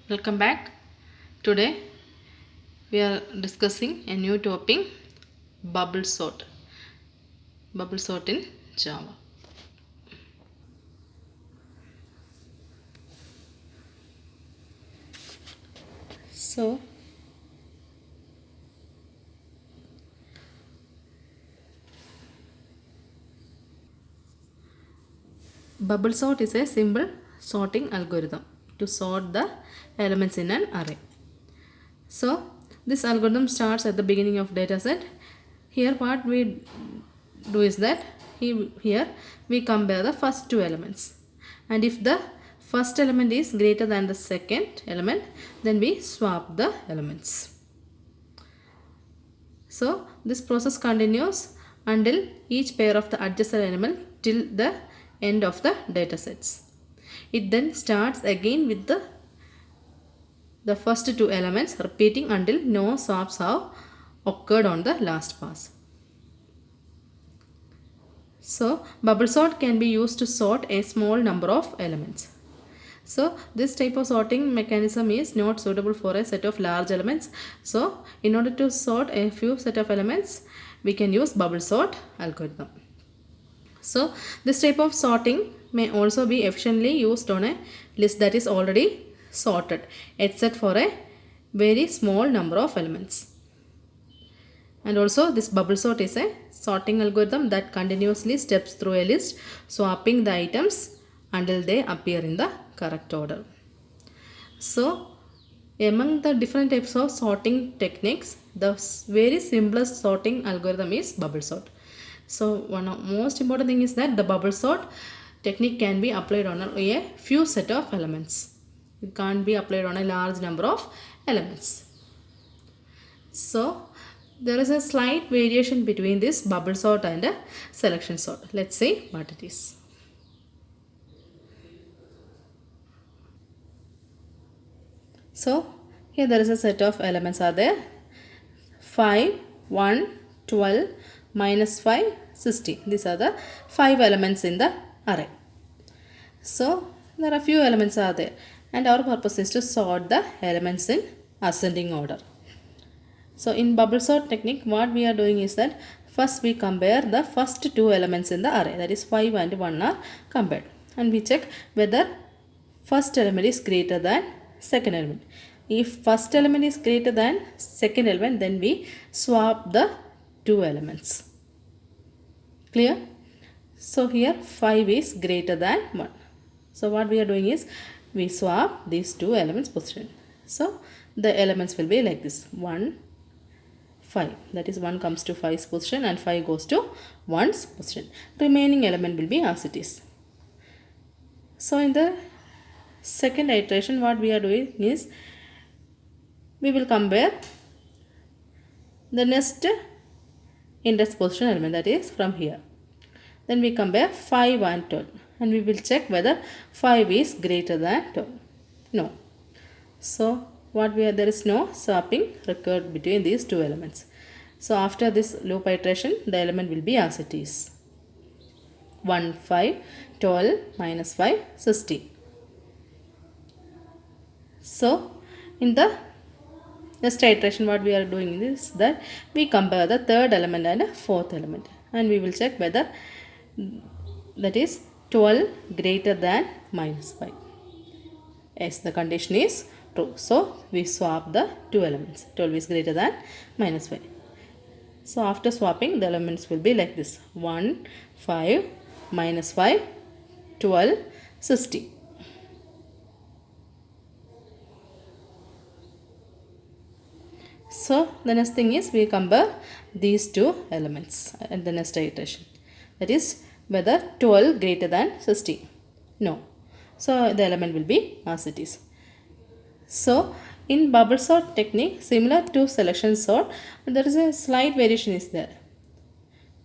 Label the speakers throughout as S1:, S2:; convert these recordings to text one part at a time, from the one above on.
S1: Welcome back. Today we are discussing a new topic, bubble sort. Bubble sort in Java. So bubble sort is a simple sorting algorithm to sort the elements in an array. So this algorithm starts at the beginning of dataset. Here what we do is that here we compare the first two elements, and if the first element is greater than the second element, then we swap the elements. So this process continues until each pair of the adjacent element till the end of the datasets. It then starts again with the first two elements, repeating until no swaps have occurred on the last pass. So bubble sort can be used to sort a small number of elements. So this type of sorting mechanism is not suitable for a set of large elements. So in order to sort a few set of elements, we can use bubble sort algorithm. So this type of sorting may also be efficiently used on a list that is already sorted, except for a very small number of elements. And also this bubble sort is a sorting algorithm that continuously steps through a list, swapping the items until they appear in the correct order. So among the different types of sorting techniques, the very simplest sorting algorithm is bubble sort. So one of most important thing is that the bubble sort technique can be applied on a few set of elements. It can't be applied on a large number of elements. So there is a slight variation between this bubble sort and a selection sort. Let's see what it is. So here there is a set of elements are there: 5, 1, 12, minus 5, 16. These are the 5 elements in the array. So there are few elements are there, and our purpose is to sort the elements in ascending order. So in bubble sort technique, what we are doing is that first we compare the first two elements in the array, that is 5 and 1 are compared, and we check whether first element is greater than second element. If first element is greater than second element, then we swap the two elements. Clear? So here 5 is greater than 1. So what we are doing is we swap these two elements position. So the elements will be like this: 1, 5. That is 1 comes to 5's position and 5 goes to 1's position. Remaining element will be as it is. So in the second iteration, what we are doing is we will compare the next index position element, that is from here. Then we compare 5 and 12, and we will check whether 5 is greater than 12. No. So there is no swapping required between these two elements. So after this loop iteration, the element will be as it is: 1, 5, 12, minus 5, 16. So in the next iteration, what we are doing is that we compare the third element and the fourth element, and we will check whether that is 12 greater than minus 5. Yes, the condition is true. So we swap the two elements. 12 is greater than minus 5. So after swapping, the elements will be like this: 1, 5, minus 5, 12, 16. So the next thing is we compare these two elements at the next iteration. That is whether 12 greater than 16. No. So the element will be as it is. So in bubble sort technique, similar to selection sort, there is a slight variation is there.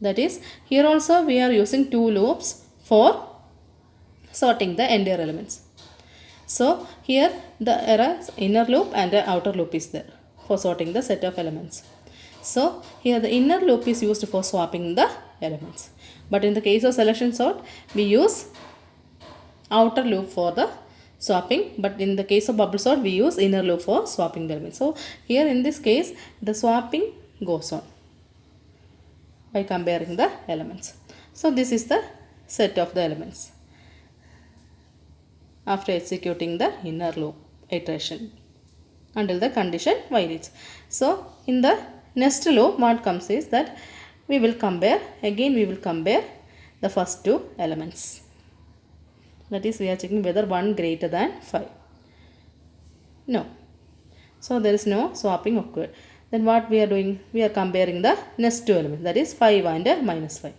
S1: That is, here also we are using two loops for sorting the entire elements. So here the inner loop and the outer loop is there for sorting the set of elements. So here the inner loop is used for swapping the elements. But in the case of selection sort, we use outer loop for the swapping, but in the case of bubble sort we use inner loop for swapping the elements. So here in this case the swapping goes on by comparing the elements. So this is the set of the elements after executing the inner loop iteration until the condition violates. So in the next loop what comes is that we will compare the first two elements. That is, we are checking whether 1 greater than 5. No. So there is no swapping occurred. Then what we are doing? We are comparing the next two elements. That is 5 and minus 5.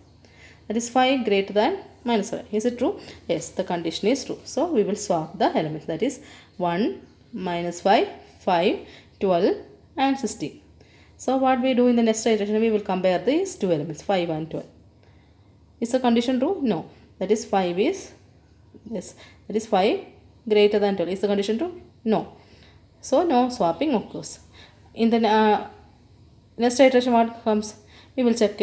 S1: That is 5 greater than minus 5. Is it true? Yes, the condition is true. So we will swap the elements. That is 1, minus 5, 5, 12 and 16. So what we do in the next iteration? We will compare these two elements 5 and 12. Is the condition true? No. That is 5 is, yes, that is 5 greater than 12. Is the condition true? No. So no swapping occurs. In the next iteration what comes? We will check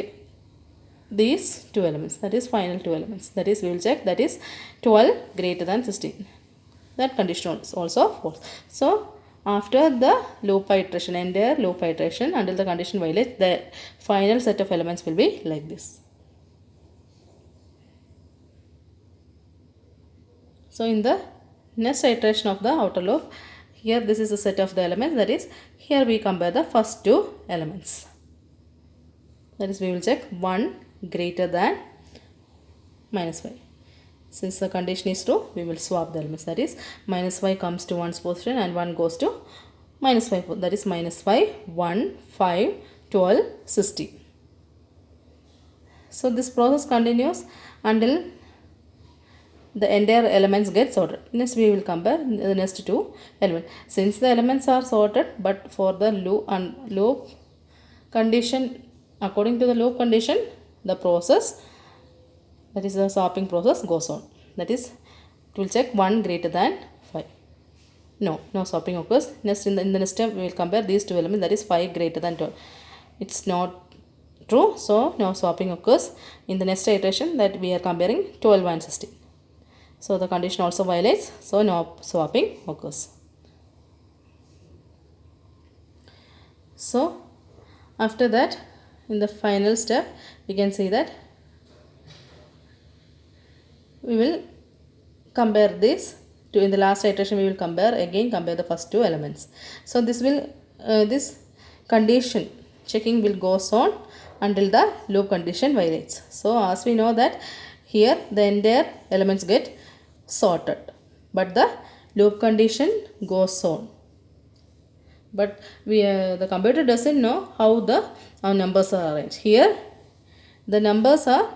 S1: these two elements, that is final two elements. That is, we will check that is 12 greater than 16. That condition is also false. So after the loop iteration, entire loop iteration until the condition violates, the final set of elements will be like this. So in the next iteration of the outer loop, here this is the set of the elements. That is, here we compare the first two elements. That is, we will check 1 greater than minus 5. Since the condition is true, we will swap the elements. That is, minus 5 comes to 1's position and 1 goes to minus 5. That is minus 5, 1, 5, 12, 16. So this process continues until the entire elements get sorted. Next we will compare the next two elements. Since the elements are sorted, but for the loop condition, according to the loop condition, the process, that is the swapping process, goes on. That is, it will check 1 greater than 5. No swapping occurs. Next in the next step we will compare these two elements. That is 5 greater than 12. It's not true, so no swapping occurs. In the next iteration that we are comparing 12 and 16. So the condition also violates, so no swapping occurs. So after that, in the final step, we can see that we will compare this to, in the last iteration we will compare the first two elements. So this will this condition checking will goes on until the loop condition violates. So as we know that here the entire elements get sorted, but the loop condition goes on. But the computer doesn't know how our numbers are arranged. Here the numbers are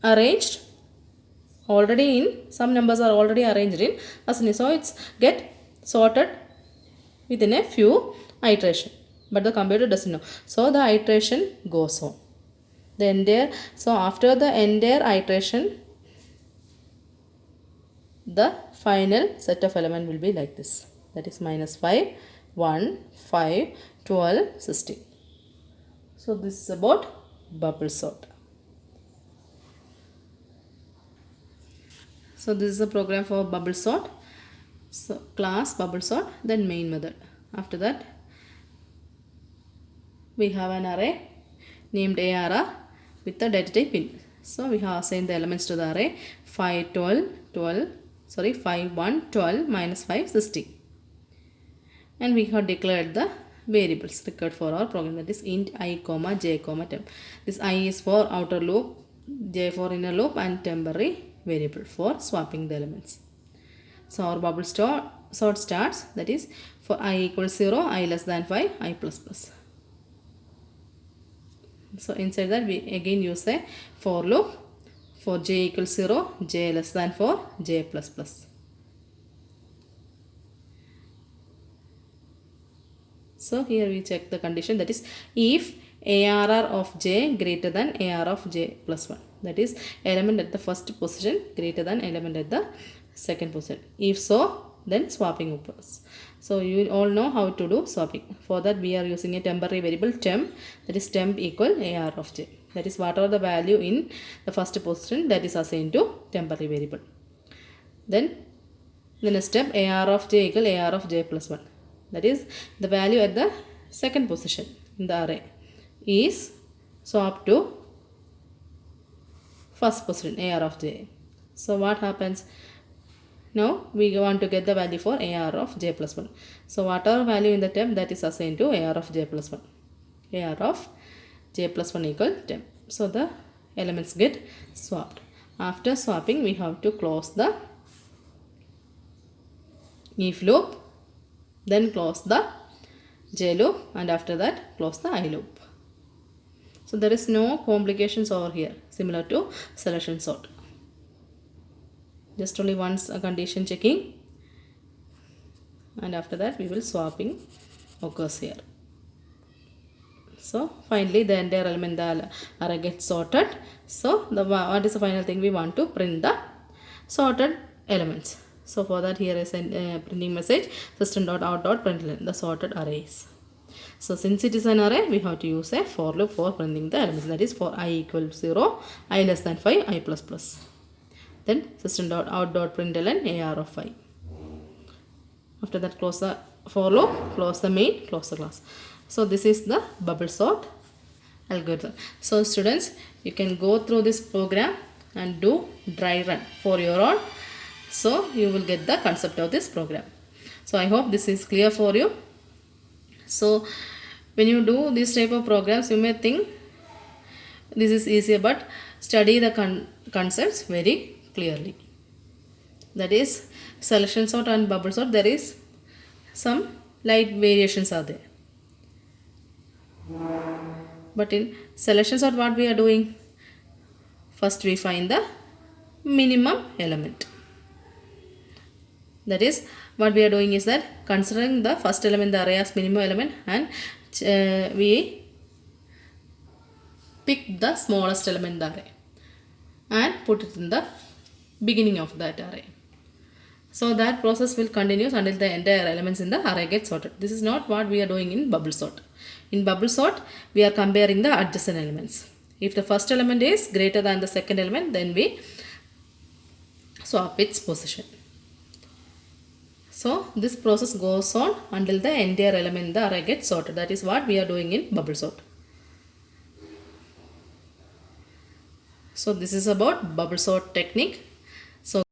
S1: arranged already in, some numbers are already arranged in Asini. So it's get sorted within a few iteration, but the computer doesn't know. So the iteration goes on. So after the entire iteration, the final set of element will be like this. That is minus 5, 1, 5, 12, 16. So this is about bubble sort. So this is a program for bubble sort. So class bubble sort, then main method. After that, we have an array named ARR with the data type in. So we have assigned the elements to the array 5, 1, 12, minus 5, 16. And we have declared the variables required for our program, that is int I, j, temp. This I is for outer loop, j for inner loop, and temporary variable for swapping the elements. So our bubble sort starts, that is for I equals 0, I less than 5, I plus plus. So inside that we again use a for loop for j equals 0, j less than 4, j plus plus. So here we check the condition, that is if ARR of j greater than ARR of j plus 1. That is element at the first position greater than element at the second position. If so, then swapping occurs. So you all know how to do swapping. For that we are using a temporary variable temp, that is temp equal ARR of j. That is whatever the value in the first position, that is assigned to temporary variable. Then the next step, AR of j equal AR of j plus 1. That is the value at the second position in the array is swapped to first position AR of j. So what happens? Now we want to get the value for AR of j plus 1. So whatever value in the temp, that is assigned to AR of j plus 1. AR of j plus 1 equal temp. So the elements get swapped. After swapping, we have to close the if loop, then close the j loop, and after that close the I loop. So there is no complications over here, similar to selection sort. Just only once a condition checking, and after that we will swapping occurs here. So finally the entire element the array gets sorted. So what is the final thing? We want to print the sorted elements. So for that, here is a printing message, system.out.println, the sorted arrays. So since it is an array, we have to use a for loop for printing the elements. That is for I equal to 0, I less than 5, I plus plus. Then system.out.println AR of 5. After that, close the for loop, close the main, close the class. So this is the bubble sort algorithm. So students, you can go through this program and do dry run for your own. So you will get the concept of this program. So I hope this is clear for you. So when you do this type of programs, you may think this is easier, but study the concepts very clearly. That is selection sort and bubble sort, there is some light variations are there. But in selection sort, what we are doing? First we find the minimum element. That is, what we are doing is that considering the first element, the array as minimum element, and we pick the smallest element in the array and put it in the beginning of that array. So that process will continue until the entire elements in the array get sorted. This is not what we are doing in bubble sort. In bubble sort, we are comparing the adjacent elements. If the first element is greater than the second element, then we swap its position. So this process goes on until the entire element in the array gets sorted. That is what we are doing in bubble sort. So this is about bubble sort technique. So